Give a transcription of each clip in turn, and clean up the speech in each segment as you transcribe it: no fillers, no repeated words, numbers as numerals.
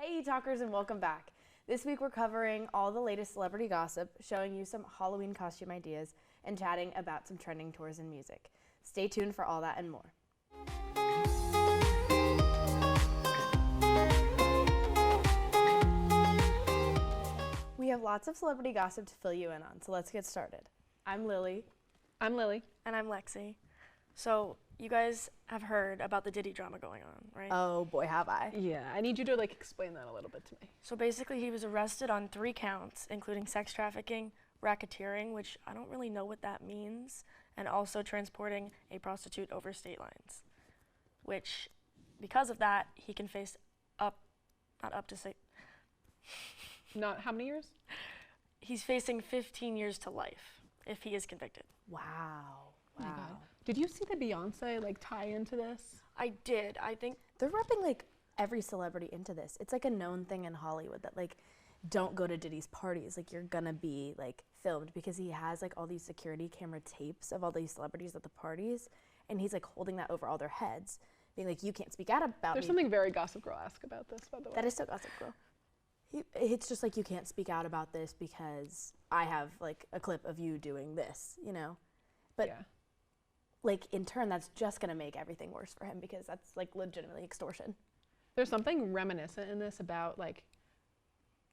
Hey ETalkers, and welcome back. This week we're covering all the latest celebrity gossip, showing you some Halloween costume ideas, and chatting about some trending tours in music. Stay tuned for all that and more. We have lots of celebrity gossip to fill you in on, so let's get started. I'm Lily. I'm Lily. And I'm Lexi. So you guys have heard about the Diddy drama going on, right? Oh boy, have I. Yeah, I need you to explain that a little bit to me. So basically he was arrested on 3 counts, including sex trafficking, racketeering, which I don't really know what that means, and also transporting a prostitute over state lines, which because of that, he can face Not how many years? he's facing 15 years to life if he is convicted. Wow. Oh my God. Did you see the Beyonce tie into this? I did. I think They're repping every celebrity into this. It's a known thing in Hollywood that don't go to Diddy's parties. You're gonna be filmed because he has all these security camera tapes of all these celebrities at the parties, and he's holding that over all their heads, being you can't speak out about There's me. something very Gossip Girl-esque about this, by the way. That is so Gossip Girl. It's just you can't speak out about this because I have a clip of you doing this, But yeah. in turn, that's just gonna make everything worse for him because that's legitimately extortion. There's something reminiscent in this about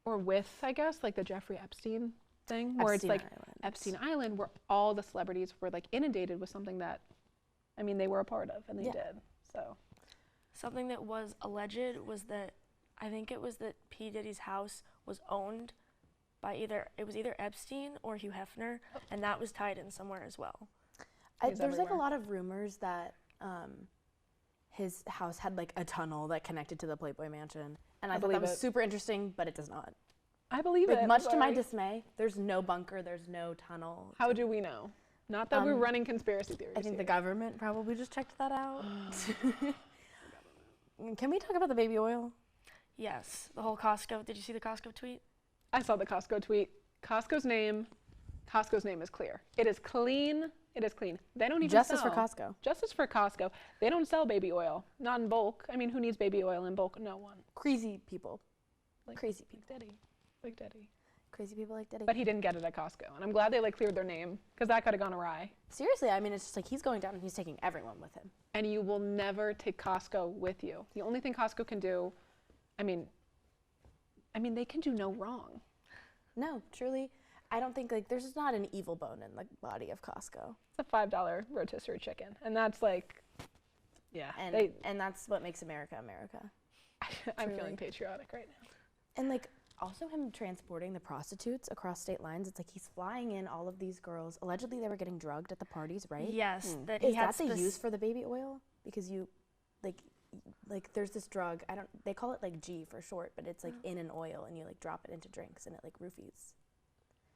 or with, I guess, the Jeffrey Epstein thing, where Epstein it's Island. Epstein Island, where all the celebrities were inundated with something that, they were a part of, and they did. So something that was alleged was that I think it was that P. Diddy's house was owned by either Epstein or Hugh Hefner, and that was tied in somewhere as well. There's everywhere. a lot of rumors that his house had a tunnel that connected to the Playboy Mansion, and I thought that believe was it. super interesting, but it does not. I believe it. Much to my Sorry. dismay, there's no bunker, there's no tunnel. How do we know? Not that we're running conspiracy theories. I think the here. government probably just checked that out. Can we talk about the baby oil? Yes, the whole Costco. Did you see the Costco tweet? I saw the Costco tweet. Costco's name is clear. It is clean. It is clean. They don't even Justice for sell. Costco. Justice for Costco. They don't sell baby oil. Not in bulk. Who needs baby oil in bulk? No one. Crazy people. Crazy people. Like Diddy. Crazy people like Diddy. But he didn't get it at Costco. And I'm glad they cleared their name, because that could have gone awry. Seriously, it's just he's going down and he's taking everyone with him. And you will never take Costco with you. The only thing Costco can do, they can do no wrong. No, truly, I don't think there's just not an evil bone in the body of Costco. It's a $5 rotisserie chicken. And that's yeah. And that's what makes America America. I'm Truly. feeling patriotic right now. And also him transporting the prostitutes across state lines. It's he's flying in all of these girls. Allegedly they were getting drugged at the parties, right? Yes, that Is he had that the use for the baby oil? Because you there's this drug, they call it G for short, but it's in an oil and you drop it into drinks and it roofies.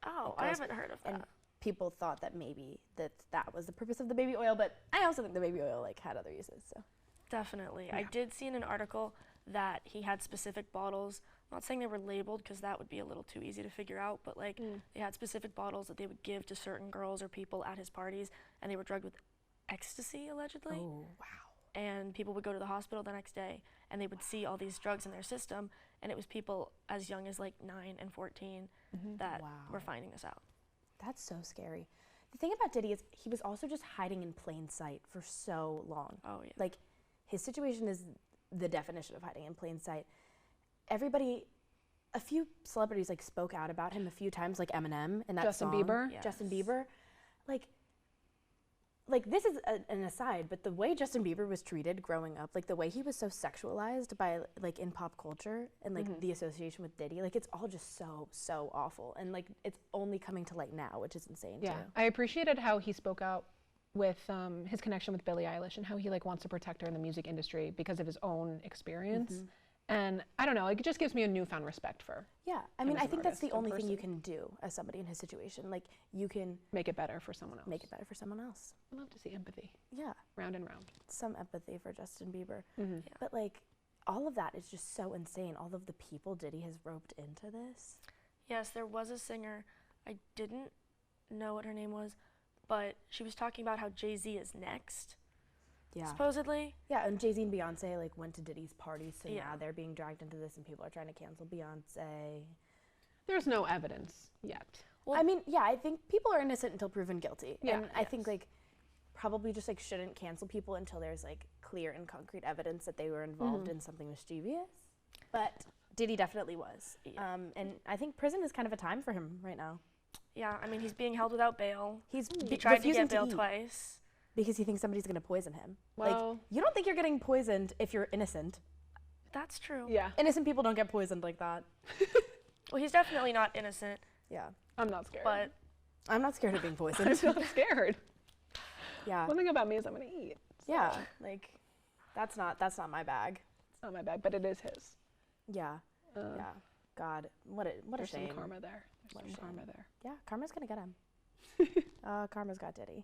Oh, I haven't heard of that. And people thought that maybe that was the purpose of the baby oil, but I also think the baby oil had other uses. So Definitely. Yeah. I did see in an article that he had specific bottles. I'm not saying they were labeled because that would be a little too easy to figure out, but they had specific bottles that they would give to certain girls or people at his parties, and they were drugged with ecstasy, allegedly. oh wow. And people would go to the hospital the next day, and they would see all these drugs in their system, and it was people as young as 9 and 14 that Wow. were finding this out. That's so scary. The thing about Diddy is he was also just hiding in plain sight for so long. Oh, yeah. His situation is the definition of hiding in plain sight. A few celebrities spoke out about him a few times, like Eminem and that Justin song. Bieber? Yes. Justin Bieber. This is an aside, but the way Justin Bieber was treated growing up, the way he was so sexualized by in pop culture and the association with Diddy, it's all just so awful, and it's only coming to light now, which is insane Yeah, too. I appreciated how he spoke out with his connection with Billie Eilish and how he wants to protect her in the music industry because of his own experience. And I don't know, it just gives me a newfound respect for Yeah, him as I an think that's artist the and only thing you person. can do as somebody in his situation. You can make it better for someone else. make it better for someone else. I love to see empathy, Yeah, round and round. some empathy for Justin Bieber. Mm-hmm. Yeah. But all of that is just so insane. All of the people Diddy has roped into this. Yes, there was a singer. I didn't know what her name was, but she was talking about how Jay-Z is next. Yeah. supposedly. Yeah, and Jay-Z and Beyonce like went to Diddy's party, so Yeah. now they're being dragged into this, and people are trying to cancel Beyonce. There's no evidence yet. Well, I mean, yeah, I think people are innocent until proven guilty. Yeah. And I think like probably just like shouldn't cancel people until there's like clear and concrete evidence that they were involved in something mischievous. But Diddy definitely was. Yeah. And I think prison is kind of a time for him right now. Yeah, I mean, he's being held without bail. He's He tried to refusing get bail eat twice. because he thinks somebody's going to poison him. Well, Like, you don't think you're getting poisoned if you're innocent. That's true. yeah, Innocent people don't get poisoned like that. Well, he's definitely not innocent, Yeah. I'm not scared. but I'm not scared of being I'm poisoned. not scared. Yeah. One thing about me is I'm gonna eat. Yeah. Like, that's not my bag. It's not my bag, but it is his. Yeah. Yeah. God, what a There's shame. some karma there. What a There's some shame. karma there. Yeah, karma's gonna get him. Karma's got Diddy.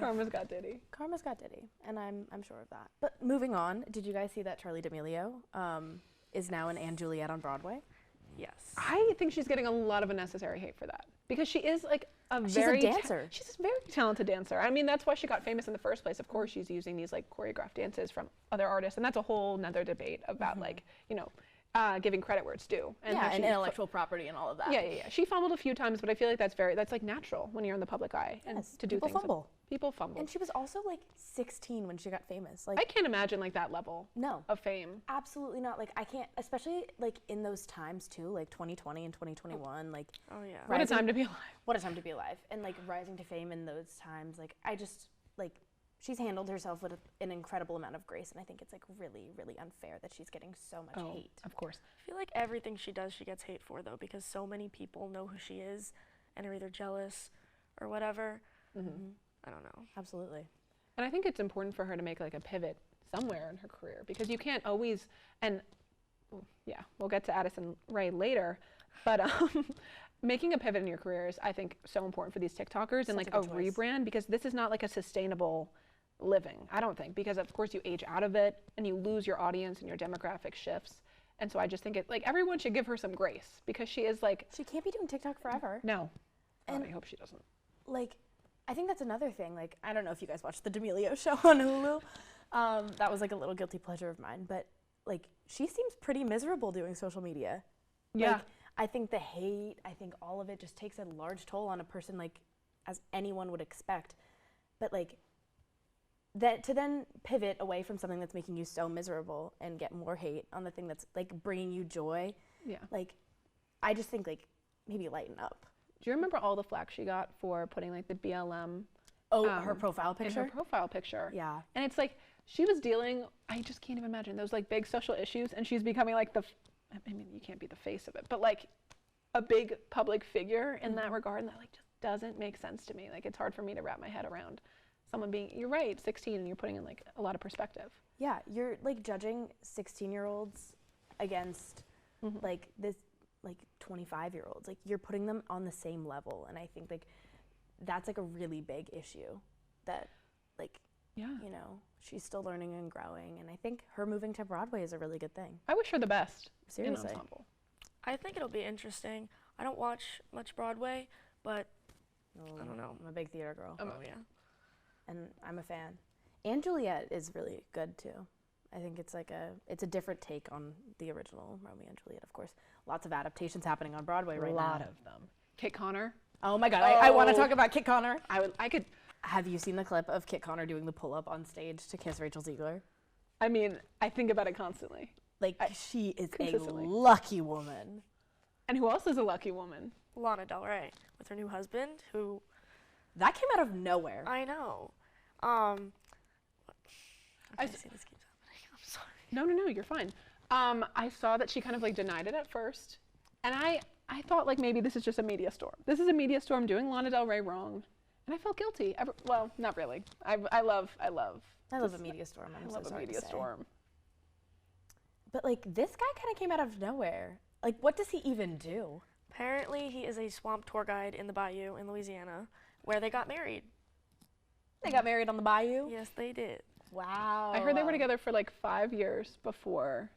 Karma's got Diddy. Karma's got Diddy, and I'm sure of that. But moving on, did you guys see that Charlie D'Amelio is now in Anne Juliet on Broadway? yes. I think she's getting a lot of unnecessary hate for that because she is like a She's very a dancer. she's a very talented dancer. I mean, that's why she got famous in the first place. Of course, she's using these like choreographed dances from other artists, and that's a whole nother debate about like giving credit where it's due. And how And she intellectual property and all of that. Yeah. She fumbled a few times, but I feel like that's like natural when you're in the public eye and Yes, to do people things. fumble. People fumble. And she was also like 16 when she got famous. Like, I can't imagine like that level no, of fame. absolutely not. Like, I can't, especially like in those times too, like 2020 and 2021. Like, Oh, yeah. What a rising- time to be alive. what a time to be alive. And like rising to fame in those times. Like, I just like. She's handled herself with an incredible amount of grace, and I think it's like really, really unfair that she's getting so much hate. Of course. I feel like everything she does, she gets hate for, though, because so many people know who she is and are either jealous or whatever. I don't know. Absolutely. And I think it's important for her to make like a pivot somewhere in her career because you can't always, and yeah, we'll get to Addison Rae later, but making a pivot in your career is, I think, so important for these TikTokers and Such like a a good choice. rebrand because this is not like a sustainable living, I don't think, because of course you age out of it and you lose your audience and your demographic shifts. And so I just think it like everyone should give her some grace because she is like, She can't be doing TikTok forever. no, God, And- I hope she doesn't. Like, I think that's another thing. Like, I don't know if you guys watched the D'Amelio show on Hulu. That was like a little guilty pleasure of mine. But like, she seems pretty miserable doing social media. Yeah. Like, I think the hate, I think all of it just takes a large toll on a person, like, as anyone would expect. But like, that to then pivot away from something that's making you so miserable and get more hate on the thing that's like bringing you joy. Yeah. Like, I just think like maybe lighten up. Do you remember all the flack she got for putting like the BLM Oh, her profile in picture. her profile picture? Yeah. And it's like she was dealing, I just can't even imagine those like big social issues, and she's becoming like I mean, you can't be the face of it, but like a big public figure in that regard, and that like just doesn't make sense to me. Like it's hard for me to wrap my head around someone being, you're right, 16, and you're putting in like a lot of perspective. Yeah, you're like judging 16-year-olds against like this like 25-year-olds. Like you're putting them on the same level, and I think like that's like a really big issue that like Yeah. you know, she's still learning and growing, and I think her moving to Broadway is a really good thing. I wish her the best Seriously. in ensemble. I think it'll be interesting. I don't watch much Broadway, but I don't know. I'm a big theater girl, Oh, yeah. and I'm a fan. And Juliet is really good too. I think it's like it's a different take on the original Romeo and Juliet, of course. Lots of adaptations happening on Broadway right A now. lot of them. Kit Connor. Oh my God, I want to Oh. talk about Kit Connor. I could, Have you seen the clip of Kit Connor doing the pull-up on stage to kiss Rachel Ziegler? I mean, I think about it constantly. Like, she is a consistently. lucky woman. And who else is a lucky woman? Lana Del Rey with her new husband, who That came out of nowhere. I know. I Okay, s- see, this keeps happening. I'm sorry. No, you're fine. I saw that she kind of like denied it at first, and I thought like maybe this is just a media storm. This is a media storm doing Lana Del Rey wrong, and I felt guilty. Well, not really. I love I love a just- media storm. I I'm love so a sorry to media say. storm. But like, this guy kind of came out of nowhere. Like, what does he even do? Apparently, he is a swamp tour guide in the bayou in Louisiana, where they got married. They got married on the bayou? Yes, they did. Wow. I heard they were together for like 5 years before.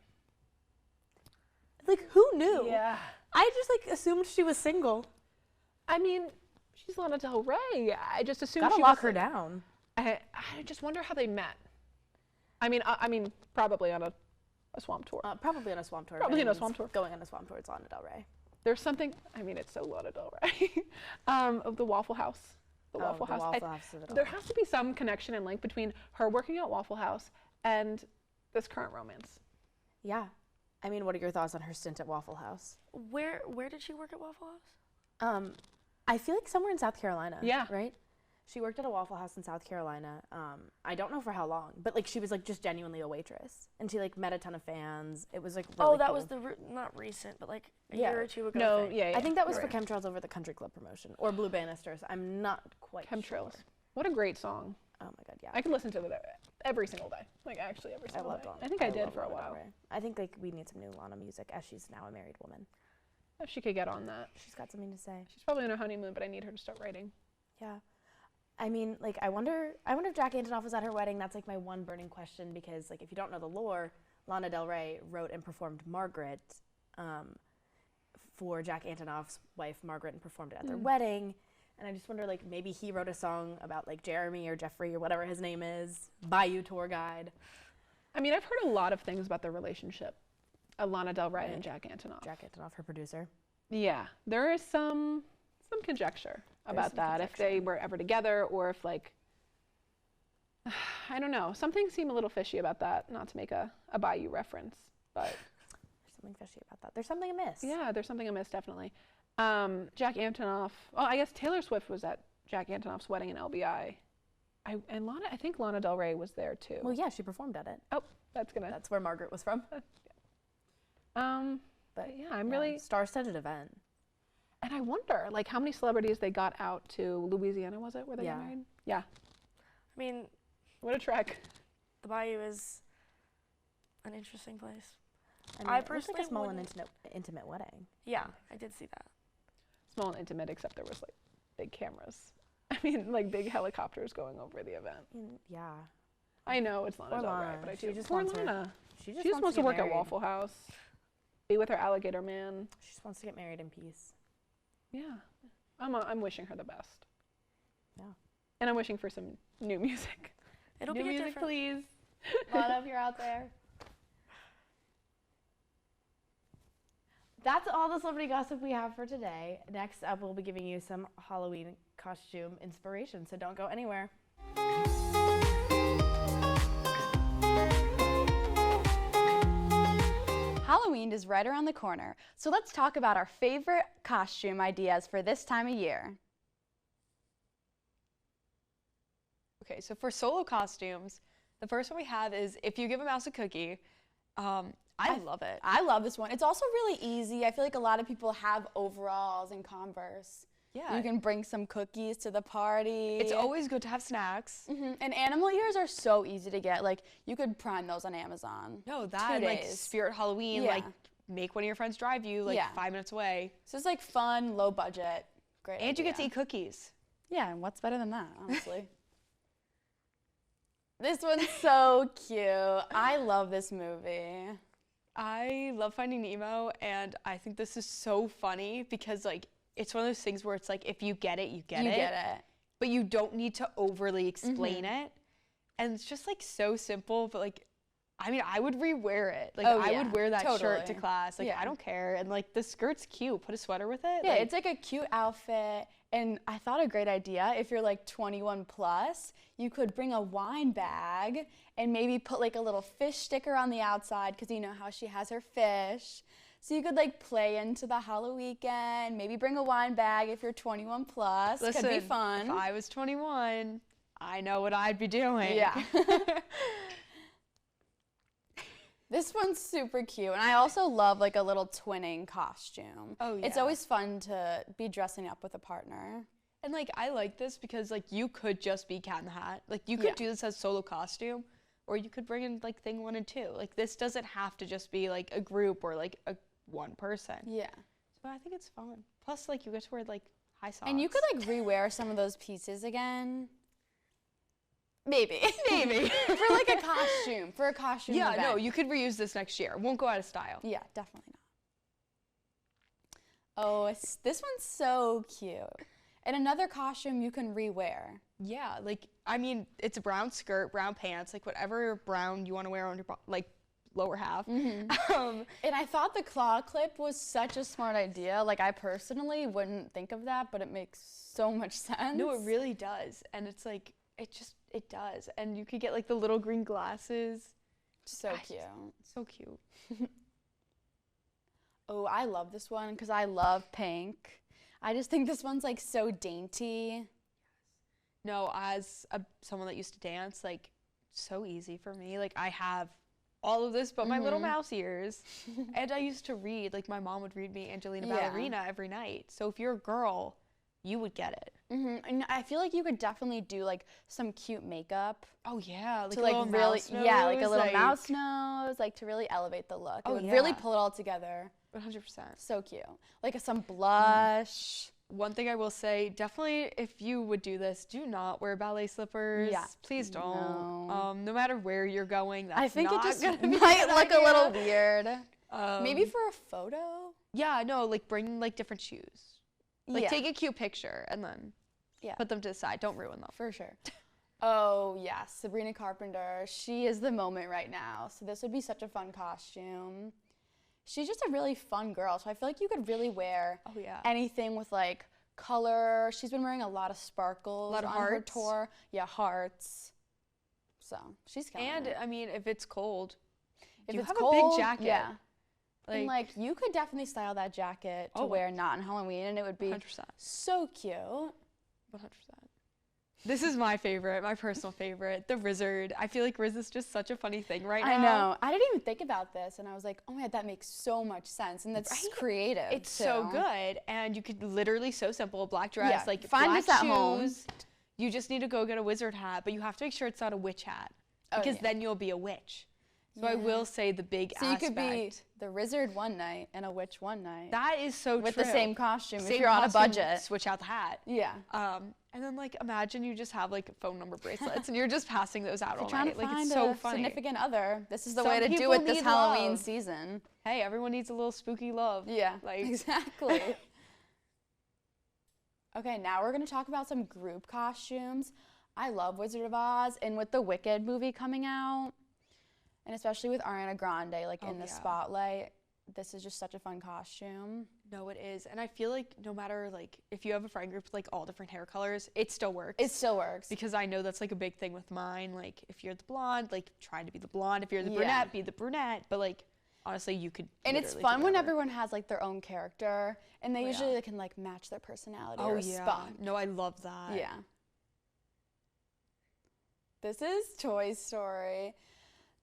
Like, who knew? Yeah. I just like assumed she was single. I mean, she's Lana Del Rey. I just assumed Gotta she lock was, her like- down. I just wonder how they met. I mean, probably on a swamp tour. Probably on a swamp tour. Probably on a swamp tour. Going on a swamp tour, it's Lana Del Rey. There's something, I mean, it's so Lana Del Rey, of the Waffle House. The Waffle House. There has to be some connection and link between her working at Waffle House and this current romance. Yeah. I mean, what are your thoughts on her stint at Waffle House? Where did she work at Waffle House? I feel like somewhere in South Carolina. Yeah. Right? She worked at a Waffle House in South Carolina. I don't know for how long, but like she was like just genuinely a waitress, and she like met a ton of fans. It was like really that cool. was the not recent, but like a Yeah. year or two ago. No, thing. yeah. I think that was you're for right. Chemtrails Over the Country Club promotion or Blue Banisters. I'm not quite Chemtrails. sure. What a great song. Oh my god, yeah. I could listen to it every single day. Like actually every single day. Lana. I think I did love for a Lana Del while. Rey. I think like we need some new Lana music as she's now a married woman. If she could get on that. She's got something to say. She's probably on her honeymoon, but I need her to start writing. Yeah. I mean, like, I wonder if Jack Antonoff was at her wedding. That's like my one burning question because, like, if you don't know the lore, Lana Del Rey wrote and performed Margaret for Jack Antonoff's wife, Margaret, and performed it at their wedding. And I just wonder, like, maybe he wrote a song about, like, Jeremy or Jeffrey or whatever his name is, Bayou tour guide. I mean, I've heard a lot of things about their relationship, Lana Del Rey and Jack Antonoff. Jack Antonoff, her producer. Yeah, there is some conjecture about that, if they were ever together or if like, I don't know, something seemed a little fishy about that, not to make a Bayou reference, but. There's something fishy about that. There's something amiss. Yeah, there's something amiss, definitely. Jack Antonoff, I guess Taylor Swift was at Jack Antonoff's wedding in LBI. I think Lana Del Rey was there too. Well, yeah, she performed at it. Oh, that's where Margaret was from. But yeah, I'm really. Star-studded event. And I wonder, like, how many celebrities they got out to Louisiana, was it, where they got married? Yeah. I mean, what a trek. the Bayou is an interesting place. I mean, I it was like a personally small and wouldn't- intimate wedding. Yeah, I did see that. Small and intimate, except there was, like, big cameras. I mean, like, big helicopters going over the event. Yeah. I know, it's Lana Poor Del Rey, Lana. but I She do. just Poor wants her- Lana. She She just wants to get work at married. Waffle House, be with her alligator man. She just wants to get married in peace. Yeah. I'm wishing her the best. Yeah. And I'm wishing for some new music. It'll New be a music, different. please. Lana, if you're out there. That's all the celebrity gossip we have for today. Next up, we'll be giving you some Halloween costume inspiration, so don't go anywhere. Halloween is right around the corner, so let's talk about our favorite costume ideas for this time of year. Okay, so for solo costumes, the first one we have is If You Give a Mouse a Cookie. I love it. I love this one. It's also really easy. I feel like a lot of people have overalls and Converse. Yeah. You can bring some cookies to the party. It's always good to have snacks. And animal ears are so easy to get. Like, you could prime those on Amazon. No, 2 that, like, days. Spirit Halloween, Yeah. like, make one of your friends drive you, like, Yeah. 5 minutes away. So it's like fun, low budget. Great And you get to idea. eat cookies. Yeah, and what's better than that, honestly? This one's so cute. I love this movie. I love Finding Nemo, and I think this is so funny because, like, it's one of those things where it's like, if you get it, you get it. You get it. But you don't need to overly explain it. And it's just, like, so simple, but, like, I mean, I would rewear it. Like, Oh, I yeah, would wear that shirt to totally. class. Like, Yeah. I don't care. And, like, the skirt's cute. Put a sweater with it. Yeah, like, it's like a cute outfit. And I thought a great idea, if you're like 21 plus, you could bring a wine bag and maybe put like a little fish sticker on the outside because you know how she has her fish. So you could like play into the Halloween weekend, maybe bring a wine bag if you're 21 plus. listen, could be fun. If I was 21, I know what I'd be doing. Yeah. This one's super cute. And I also love like a little twinning costume. Oh, It's yeah. always fun to be dressing up with a partner. And, like, I like this because, like, you could just be Cat in the Hat. Like, you could Yeah. do this as solo costume, or you could bring in, like, thing 1 and 2. Like, this doesn't have to just be, like, a group or, like, a one person. Yeah. So I think it's fun. Plus, like, you get to wear, like, high socks. And you could like rewear some of those pieces again. Maybe. Maybe. For like a costume. For a costume Yeah, event. no, you could reuse this next year. It won't go out of style. Yeah, definitely not. Oh, this one's so cute. And another costume you can rewear. Yeah, like, I mean, it's a brown skirt, brown pants, like whatever brown you want to wear on your like lower half. And I thought the claw clip was such a smart idea. Like I personally wouldn't think of that, but it makes so much sense. No, it really does. And it's like, it does. And you could get like the little green glasses. So cute. So cute. Oh, I love this one because I love pink. I just think this one's like so dainty. No, as someone that used to dance, like so easy for me. Like I have all of this but my little mouse ears. And I used to read, like my mom would read me Angelina Ballerina every night. So if you're a girl, you would get it. And I feel like you could definitely do like some cute makeup. Oh yeah, like To a like little really, mouse nose, yeah, like a little like, mouse nose, like to really elevate the look. It Oh, would really yeah. pull it all together. 100%. So cute. Like some blush. One thing I will say, definitely if you would do this, do not wear ballet slippers. Yeah. Please don't. No. No matter where you're going, that's I think it not just gonna be might good look a idea. little weird. Maybe Um, for a photo. Yeah, no, like bring like different shoes. Like yeah, take a cute picture and then put them to the side. Don't ruin them. for sure. Oh yes, Sabrina Carpenter. She is the moment right now. So this would be such a fun costume. She's just a really fun girl. So I feel like you could really wear Oh yeah. anything with like color. She's been wearing a lot of sparkles A lot of on her hearts. tour. Yeah, hearts. So she's killing And it. I mean, if it's cold, If you it's have cold, a big jacket. yeah. Like, And like you could definitely style that jacket to Oh, wear not on Halloween, and it would be 100%. so cute. 100%. This is my favorite, my personal favorite, the Rizzard. I feel like Riz is just such a funny thing right now. I know. I didn't even think about this, and I was like, oh my god, that makes so much sense, and that's Right? creative. It's so too. good, and you could literally so simple, black dress, Yeah, like find black this at home. shoes. You just need to go get a wizard hat, but you have to make sure it's not a witch hat Oh, because yeah. then you'll be a witch. So I Yeah. will say the big So you aspect. could be the wizard one night and a witch one night That is so with true. the same costume Same if you're on a costume, budget. Switch out the hat. Yeah. And then like imagine you just have like phone number bracelets and you're just passing those out If you're all trying night. to Like find it's so a funny. significant other, this is the Some way to do people it this need Halloween love. season. Hey, everyone needs a little spooky love. Yeah, Like exactly. Okay, now we're going to talk about some group costumes. I love Wizard of Oz, and with the Wicked movie coming out, and especially with Ariana Grande like Oh, in the yeah. spotlight, this is just such a fun costume. No, it is. And I feel like no matter like if you have a friend group with like all different hair colors, it still works. It still works. Because I know that's like a big thing with mine. Like if you're the blonde, like trying to be the blonde. If you're the Yeah. brunette, be the brunette. But like honestly, you could. And it's literally fun do when whatever. everyone has like their own character, and they Oh, usually yeah. can like match their personality Oh or yeah. respond. No, I love that. Yeah. This is Toy Story.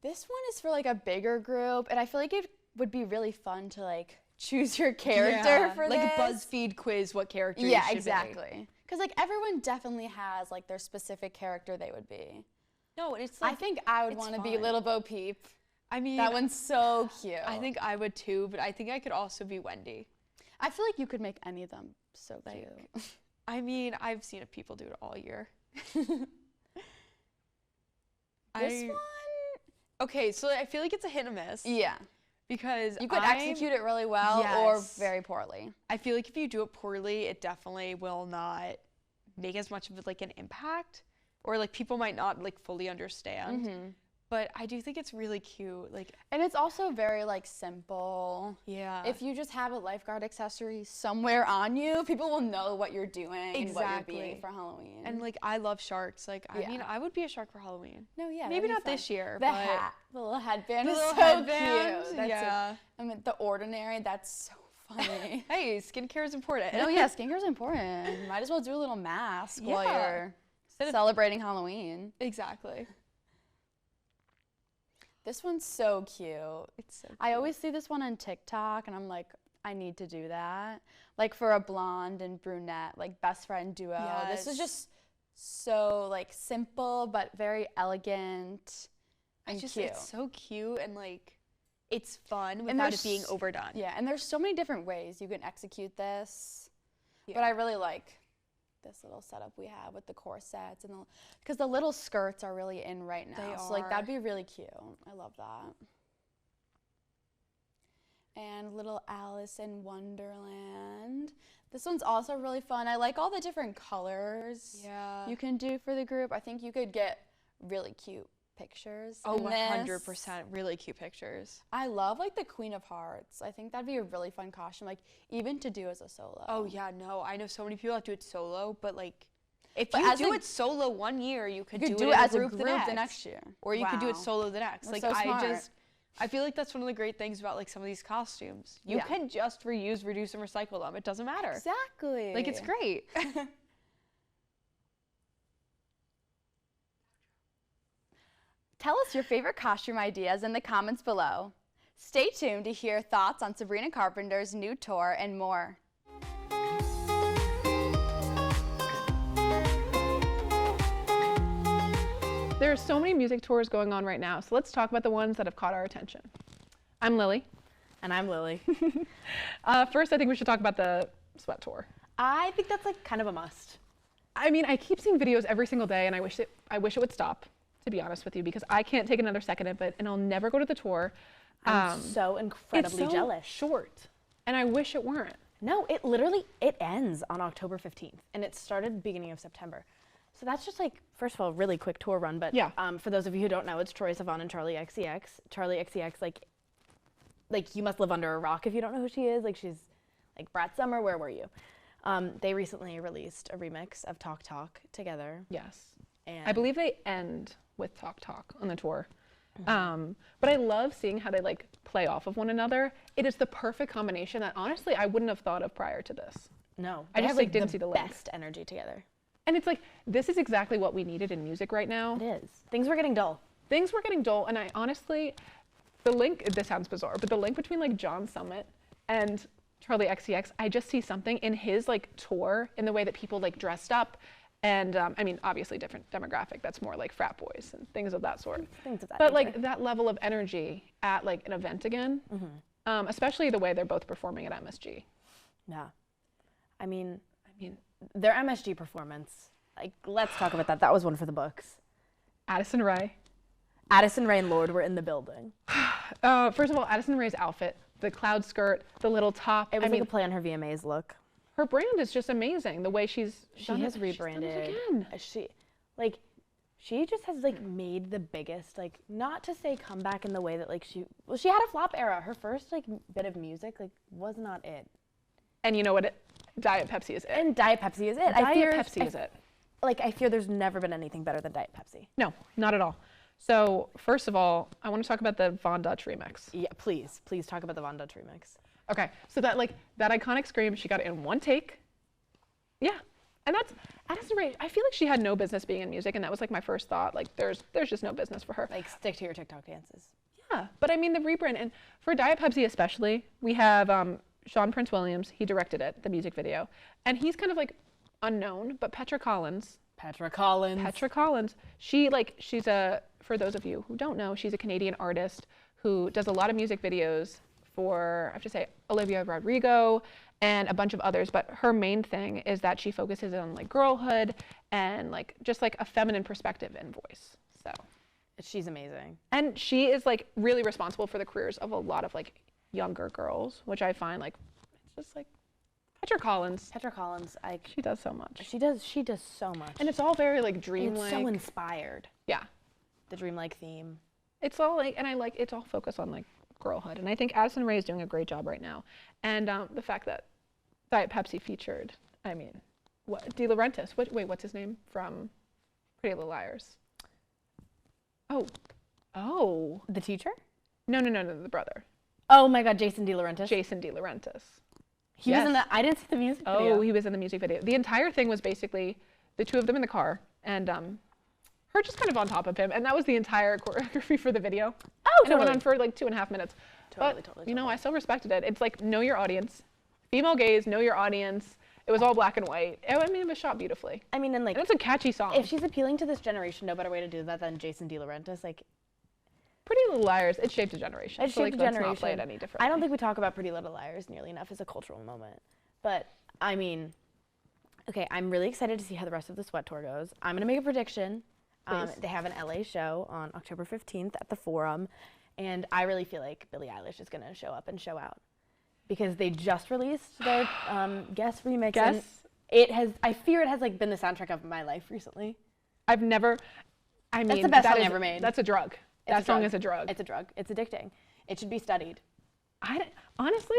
This one is for like a bigger group, and I feel like it would be really fun to like choose your character Yeah, for like this. a BuzzFeed quiz. What character? Yeah, you should be. exactly. Because like everyone definitely has like their specific character they would be. No, it's I like think I would it's want to be fun. Little Bo Peep. I mean That one's so cute. I think I would too, but I think I could also be Wendy. I feel like you could make any of them so Like, cute. I mean, I've seen people do it all year. This one, Okay, so I feel like it's a hit and miss. yeah, Because you could execute it really well or Yes. very poorly. I feel like if you do it poorly, it definitely will not make as much of like an impact, or like people might not like fully understand. But I do think it's really cute. Like, And it's also very like simple. yeah. If you just have a lifeguard accessory somewhere on you, people will know what you're doing and what you're being Exactly. for Halloween. and like I love sharks. Like I Yeah. mean, I would be a shark for Halloween. no, yeah, Maybe that'd be not fun. this year, The but hat, the little headband the is little so headband, cute. That's yeah. I mean, the ordinary. That's so funny. Hey, skincare is important. No, yeah, skincare's important. Might as well do a little mask while Yeah. you're Instead of- celebrating Halloween. Exactly. This one's so cute. It's so. I always see this one on TikTok, and I'm like, I need to do that. Like for a blonde and brunette, like best friend duo. This is Yes. just so like simple but very elegant and cute. It's so cute and like it's fun And without it being there's- overdone. Yeah, and there's so many different ways you can execute this. But Yeah. I really like this little setup we have with the corsets and because the little skirts are really in right now. They So like that'd are. be really cute. I love that. and Little Alice in Wonderland. This one's also really fun. I like all the different colors you can do for the group. I think you could get really cute pictures. Oh, in 100%. this. Really cute pictures. I love like the Queen of Hearts. I think that'd be a really fun costume, like even to do as a solo. Oh, yeah, no. I know so many people that do it solo, but like, if But you as do a- it solo one year, you could, You could do it as a group group the next year. Or you could do it Wow. solo the next. That's Like, so smart. I feel like that's one of the great things about like some of these costumes. You Yeah. can just reuse, reduce, and recycle them. It doesn't matter. Exactly. Like, it's great. Tell us your favorite costume ideas in the comments below. Stay tuned to hear thoughts on Sabrina Carpenter's new tour and more. There are so many music tours going on right now, so let's talk about the ones that have caught our attention. I'm Lily. And I'm Lily. First, I think we should talk about the Sweat Tour. I think that's like kind of a must. I mean, I keep seeing videos every single day, and I wish it would stop, to be honest with you, because I can't take another second of it, and I'll never go to the tour. I'm so incredibly it's so jealous. short, and I wish it weren't. No, it ends on October 15th, and it started beginning of September. So that's just like, first of all, really quick tour run. But Yeah. For those of you who don't know, it's Troye Sivan and Charlie XCX. Charlie XCX, like you must live under a rock if you don't know who she is. Like she's like Brat Summer. Where were you? They recently released a remix of Talk Talk together. Yes. And I believe they end with Talk Talk on the tour. But I love seeing how they like play off of one another. It is the perfect combination that honestly I wouldn't have thought of prior to this. no, I they just have, like didn't see the link. best energy together. And it's like, this is exactly what we needed in music right now. It is. Things were getting dull. Things were getting dull, and I honestly, the link, this sounds bizarre, but the link between like John Summit and Charlie XCX, I just see something in his like tour, in the way that people like dressed up. And I mean, obviously different demographic, that's more like frat boys and things of that sort. Things of that But nature. like that level of energy at like an event again, especially the way they're both performing at MSG. Yeah. I mean, I mean, their MSG performance, like, let's talk about that. That was one for the books. Addison Rae. Addison Rae and Lord were in the building. First of all, Addison Rae's outfit, the cloud skirt, the little top. It was I like mean, a play on her VMAs look. her brand is just amazing. The way she Has she's done it rebranded. again. She just has like made the biggest, like, not to say comeback in the way that like she had a flop era. Her first like bit of music like was not it. And you know what? Diet Pepsi is it. And Diet Pepsi is it. Diet Pepsi is it. Like, I fear there's never been anything better than Diet Pepsi. No, not at all. So first of all, I want to talk about the Von Dutch remix. Yeah, please talk about the Von Dutch remix. Okay, so that iconic scream, she got it in one take. Yeah, and that's Addison Rae. I feel like she had no business being in music, and that was like my first thought. Like, there's just no business for her. Like, stick to your TikTok dances. Yeah, but I mean the rebrand, and for Diet Pepsi especially, we have Sean Prince Williams. He directed it, the music video, and he's kind of like unknown. But Petra Collins, she's a, for those of you who don't know, she's a Canadian artist who does a lot of music videos for, I have to say, Olivia Rodrigo and a bunch of others. But her main thing is that she focuses on like girlhood and like just like a feminine perspective and voice. So. She's amazing. And she is like really responsible for the careers of a lot of like younger girls, which I find like, it's just like Petra Collins. She does so much. She does so much. And it's all very like And dreamlike. it's so inspired. Yeah. The dreamlike theme. It's all like, and I like, it's all focused on like girlhood. And I think Addison Rae is doing a great job right now. And the fact that Diet Pepsi featured, I mean, what, De Laurentiis, what's his name from Pretty Little Liars? Oh. The teacher? No, the brother. Oh my God, Jason De Laurentiis. Jason De Laurentiis. He was in Yes. the. I didn't see the music video. Oh, he was in the music video. The entire thing was basically the two of them in the car and her just kind of on top of him. And that was the entire choreography for the video. Oh, And it went on for like 2.5 minutes. Totally. You know, I still respected it. It's like, know your audience. Female gaze, know your audience. It was all black and white. I mean, it was shot beautifully. I mean, and like, And it's a catchy song. if she's appealing to this generation, no better way to do that than Jason De Laurentiis. Like, Pretty Little Liars, it shaped a generation. it So, shaped like, a let's generation. not play it any differently. I don't think we talk about Pretty Little Liars nearly enough as a cultural moment. But I mean, okay, I'm really excited to see how the rest of the Sweat Tour goes. I'm gonna make a prediction. Please. They have an LA show on October 15th at the Forum, and I really feel like Billie Eilish is gonna show up and show out. because they just released their Guess remix. Guess? And it has, I fear it has like been the soundtrack of my life recently. I've never, I mean, the best that song is- ever made. That's a drug. It's That a song drug. is a drug. It's a drug. It's addicting. It should be studied. Honestly,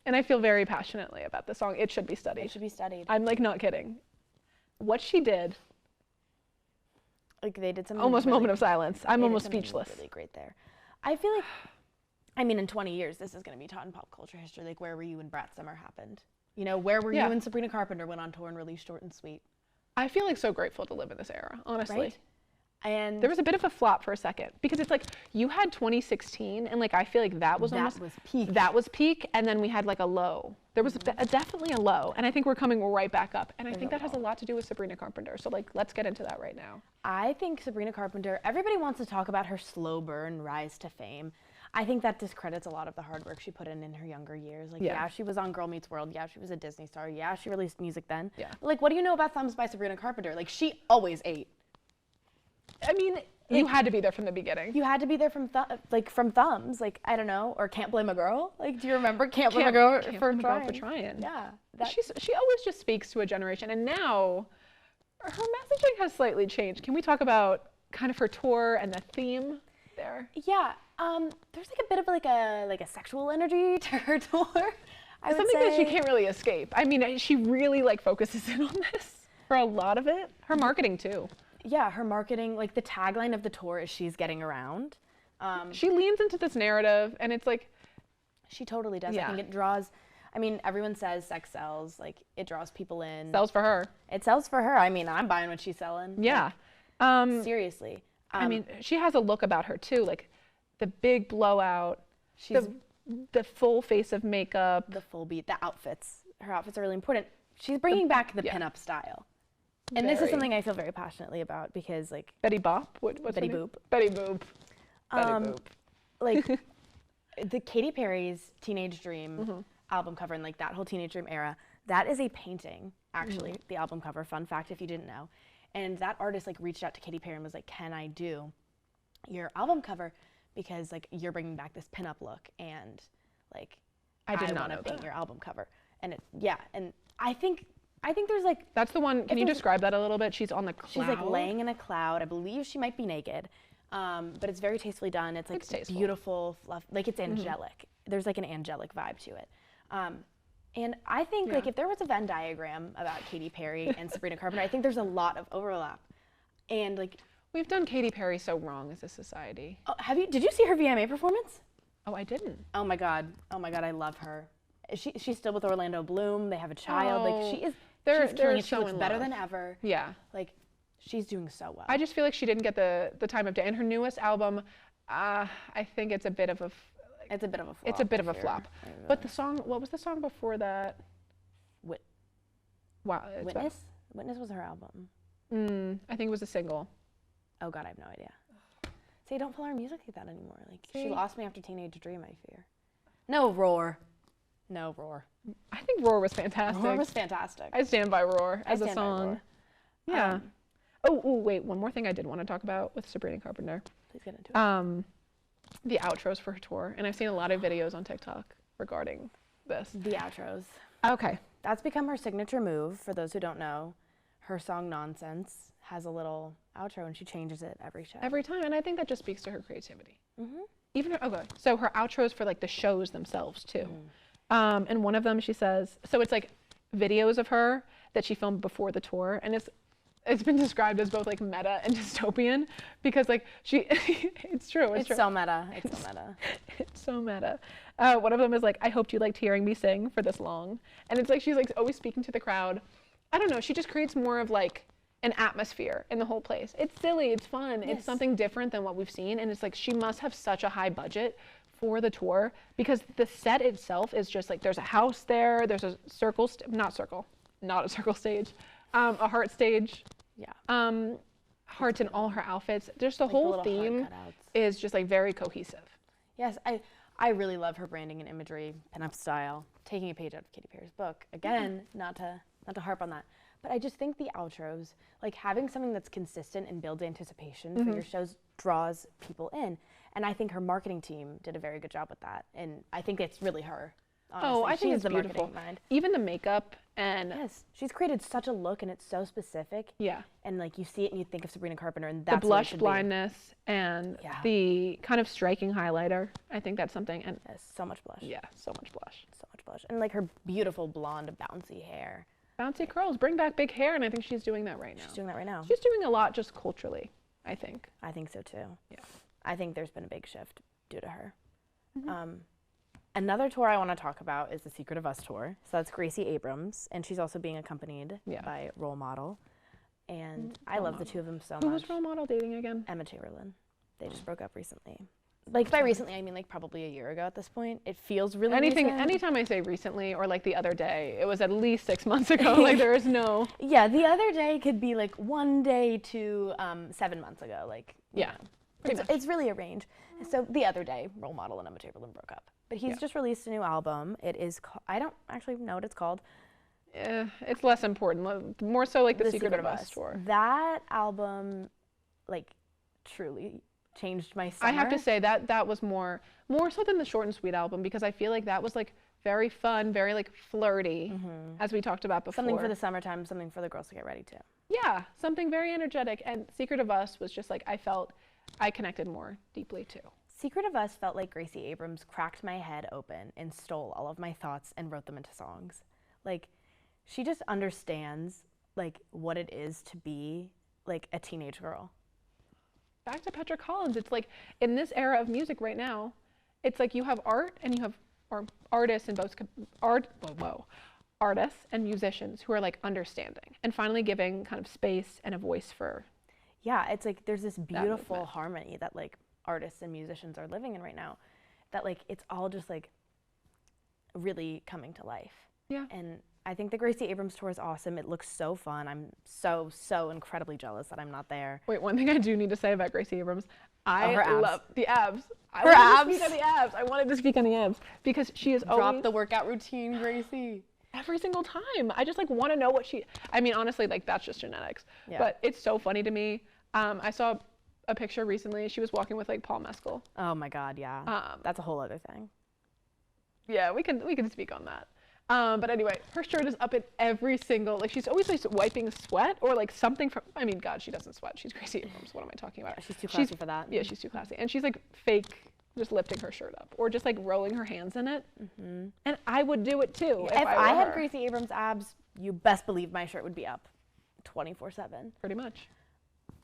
and I feel very passionately about this song, it should be studied. It should be studied. I'm like not kidding. What she did, Like they did something. almost really, moment of silence. I'm they did almost something speechless. Really great there. I feel like, I mean, in 20 years, this is going to be taught in pop culture history. Like, where were you when Brat Summer happened? You know, where were Yeah. you when Sabrina Carpenter went on tour and released Short and Sweet? I feel like so grateful to live in this era, honestly. Right? And There was a bit of a flop for a second because it's like you had 2016 and like I feel like that was that almost was peak. that was peak, and then we had like a low. There was definitely a low, and I think we're coming right back up. And I think that has a lot to do with Sabrina Carpenter. So like let's get into that right now. I think Sabrina Carpenter, everybody wants to talk about her slow burn rise to fame. I think that discredits a lot of the hard work she put in her younger years. Like, Yeah. yeah, she was on Girl Meets World. Yeah, she was a Disney star. Yeah, she released music then. Yeah. But, like, what do you know about Thumbs by Sabrina Carpenter? Like, she always ate. I mean, you had to be there from the beginning. You had to be there from Thumbs. Like, I don't know, or Can't Blame a Girl. Like, do you remember Can't Blame a Girl Can't for blame a girl trying? for trying. Yeah. She always just speaks to a generation, and now her messaging has slightly changed. Can we talk about kind of her tour and the theme there? Yeah. There's like a bit of like a sexual energy to her tour. I would Something that she say. can't really escape. I mean, she really like focuses in on this for a lot of it. Her marketing too. Yeah, her marketing, like the tagline of the tour is "She's getting around." She leans into this narrative, and it's like, She totally does. Yeah. I think it draws. I mean, everyone says sex sells. Like, it draws people in. sells for her. It sells for her. I mean, I'm buying what she's selling. Yeah. Like, seriously. I mean, she has a look about her too, like the big blowout, she's the full face of makeup. the full beat. The outfits. Her outfits are really important. She's bringing back the yeah. pinup style. And this is Very. something I feel very passionately about because, like, Betty Boop. What's Betty her name? Boop. Betty Boop. Betty Um, Boop. like the Katy Perry's Teenage Dream Mm-hmm. album cover and like that whole Teenage Dream era, that is a painting, actually, Mm-hmm. the album cover, fun fact if you didn't know. And that artist like reached out to Katy Perry and was like, can I do your album cover? Because like you're bringing back this pinup look and like I did not wanna know paint that. your album cover. And it, yeah, and I think there's like, That's the one. Can you there's- describe that a little bit? She's on the cloud. she's like laying in a cloud. I believe she might be naked, but it's very tastefully done. It's like It's tasteful. beautiful, fluff. Like it's angelic. There's like an angelic vibe to it. And I think like Yeah. if there was a Venn diagram about Katy Perry and Sabrina Carpenter, I think there's a lot of overlap. And like, We've done Katy Perry so wrong as a society. oh, did you see her VMA performance? Oh, I didn't. Oh my God, I love her. She's still with Orlando Bloom. They have a child. Like she is. They're- She's they're killing it. She so looks in better love. than ever. Yeah. Like she's doing so well. I just feel like she didn't get the time of day. And her newest album, I think it's a bit of a It's a bit of a flop. it's a bit of a if you're- flop. But the song, what was the song before that? Wit- Wow. it's Witness? Witness was her album. I think it was a single. Oh God, I have no idea. See, I don't follow her music like that anymore. Like she See? lost me after Teenage Dream, I fear. No, Roar. No, Roar. I think Roar was fantastic. Roar was fantastic. I stand by Roar I as a stand by song. Roar. Yeah. Wait, one more thing I did want to talk about with Sabrina Carpenter. Please get into it. The outros for her tour. And I've seen a lot of videos on TikTok regarding this. The outros. Okay. That's become her signature move. For those who don't know, her song "Nonsense" has a little outro, and she changes it every show. Every time. And I think that just speaks to her creativity. Mhm. Even her, okay. So her outros for like the shows themselves too. And one of them she says, so it's like videos of her that she filmed before the tour. And it's been described as both like meta and dystopian because like it's true. It's true. so meta. It's so meta. It's so meta. One of them is like, I hoped you liked hearing me sing for this long. And it's like, she's like always speaking to the crowd. I don't know. She just creates more of like an atmosphere in the whole place. It's silly. It's fun. Yes. It's something different than what we've seen. And it's like, she must have such a high budget for the tour because the set itself is just like, there's a house there. There's a not a circle stage, a heart stage. Yeah. Hearts in all her outfits. Just the Like the whole little heart theme cutouts. is just like very cohesive. Yes, I really love her branding and imagery, pinup style, taking a page out of Katy Perry's book. Again, not to harp on that, but I just think the outros, like having something that's consistent and builds anticipation for your shows, draws people in. And I think her marketing team did a very good job with that. And I think it's really her. Honestly. I think She's it's the beautiful. marketing mind. Even the makeup and Yes, she's created such a look, and it's so specific. yeah, And like you see it, and you think of Sabrina Carpenter, and the that's what it blush should blindness and Yeah. the kind of striking highlighter. I think that's something. And be. Yes, so much blush. yeah, so much blush. So much blush, and like her beautiful blonde, bouncy hair. Bouncy curls, bring back big hair, and I think she's doing that right now. She's doing that right now. She's doing a lot just culturally, I think. I think so too. Yeah. I think there's been a big shift due to her. Mm-hmm. Another tour I want to talk about is the Secret of Us tour. So that's Gracie Abrams, and she's also being accompanied Yeah. by Role Model. And I Role love the Model. two of them so Who much. was role model dating again? Emma Chamberlain. They just broke up recently. Like by recently, I mean like probably a year ago at this point. It feels really recent. Anytime I say recently or like the other day, it was at least 6 months ago. Like there is no. Yeah, the other day could be like 1 day to 7 months ago. Like you Yeah, know. pretty It's really a range. So the other day, Role Model and Emma Chamberlain broke up. But he's Yeah. just released a new album. It is I don't actually know what it's called. It's less important. More so like the Secret of Us tour. That album, like, truly changed my summer. I have to say that was more so than the Short and Sweet album, because I feel like that was like very fun, very like flirty, as we talked about before. Something for the summertime, something for the girls to get ready to. Yeah, something very energetic. And Secret of Us was just like I felt I connected more deeply to. Secret of Us felt like Gracie Abrams cracked my head open and stole all of my thoughts and wrote them into songs. Like, she just understands like what it is to be like a teenage girl. Back to Petra Collins, it's like in this era of music right now, it's like you have art and you have artists and both artists and musicians who are like understanding and finally giving kind of space and a voice for. Yeah, it's like there's this beautiful movement. harmony that like artists and musicians are living in right now, that like it's all just like really coming to life. Yeah. And I think the Gracie Abrams tour is awesome. It looks so fun. I'm so incredibly jealous that I'm not there. Wait, one thing I do need to say about Gracie Abrams, I her abs. love the abs. I Her wanted abs. to speak on the abs. I wanted to speak on the abs because she is always Drop the workout routine, Gracie. every single time. I just like want to know what I mean, honestly, like that's just genetics. Yeah. But it's so funny to me. I saw a picture recently. She was walking with like Paul Mescal. Oh my God, yeah. That's a whole other thing. Yeah, we can speak on that. But anyway, her shirt is up in every single, like she's always like wiping sweat or like something from, I mean, God, she doesn't sweat. She's Gracie Abrams. What am I talking about? She's too classy for that. Yeah, she's too classy. And she's like fake, just lifting her shirt up or just like rolling her hands in it. And I would do it too. If I were had her. Gracie Abrams abs, you best believe my shirt would be up 24/7. Pretty much.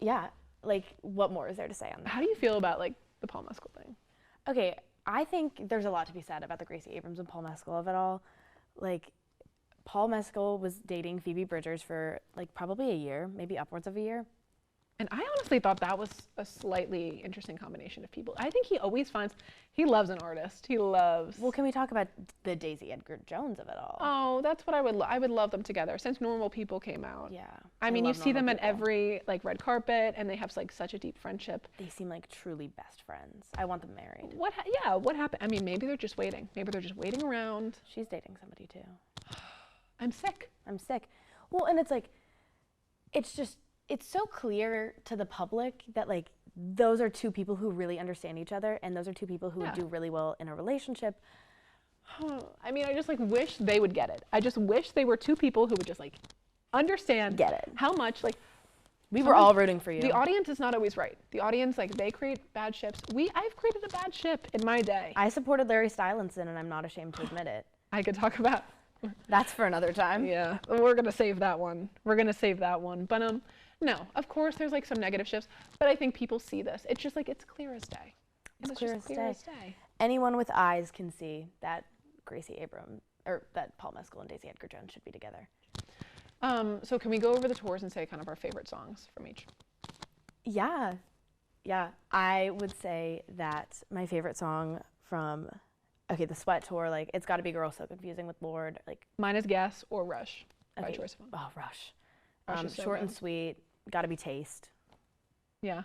Yeah, like what more is there to say on that? How do you feel about like the Paul Mescal thing? Okay, I think there's a lot to be said about the Gracie Abrams and Paul Mescal of it all. Like, Paul Mescal was dating Phoebe Bridgers for like probably a year, maybe upwards of a year. And I honestly thought that was a slightly interesting combination of people. I think he loves an artist. He loves. Well, can we talk about the Daisy Edgar Jones of it all? Oh, that's what I would love them together since Normal People came out. Yeah. I mean, you love see them Normal at People. every like red carpet, and they have like such a deep friendship. They seem like truly best friends. I want them married. What happened? I mean, maybe they're just waiting. Maybe they're just waiting around. She's dating somebody too. I'm sick. I'm sick. Well, and it's like, it's so clear to the public that like those are two people who really understand each other, and those are two people who would Yeah. do really well in a relationship. I mean, I just like wish they would get it. I just wish they were two people who would just like understand Get it. how much like We were all rooting for you. the audience is not always right. The audience, like, they create bad ships. I've created a bad ship in my day. I supported Larry Stylinson, and I'm not ashamed to admit it. I could talk about. That's for another time. Yeah, we're gonna save that one. But no, of course there's like some negative shifts, but I think people see this. It's just like it's clear as day. It's just clear as clear day. as day. Anyone with eyes can see that Gracie Abrams, or that Paul Mescal and Daisy Edgar Jones should be together. So can we go over the tours and say kind of our favorite songs from each? Yeah. I would say that my favorite song from, the Sweat tour, like, it's got to be Girl So Confusing with Lorde. Like, Mine is Guess or Rush by okay. Choice of One. Oh, Rush. Rush is so Short and good. Sweet, got to be Taste. Yeah.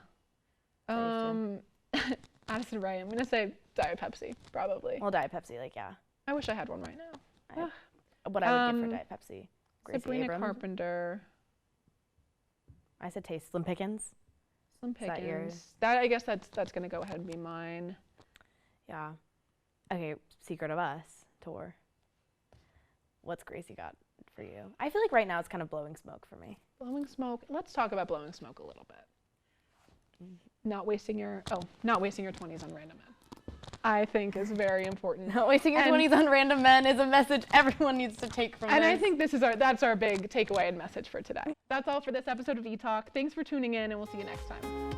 Taste, Addison Rae, I'm gonna say Diet Pepsi, probably. Well, Diet Pepsi, like, yeah. I wish I had one right now. What I would give for Diet Pepsi. Gracie Sabrina Abrams. Carpenter. I said Taste. Slim Pickens. Slim Is that yours? Pickens. I guess that's gonna go ahead and be mine. Yeah. Okay, Secret of Us tour. what's Gracie got for you? I feel like right now it's kind of blowing smoke for me. Blowing smoke. Let's talk about blowing smoke a little bit. Not wasting your 20s on random men, I think is very important. Not wasting your 20s on random men is a message everyone needs to take from And this. I think that's our big takeaway and message for today. That's all for this episode of ETalk. Thanks for tuning in, and we'll see you next time.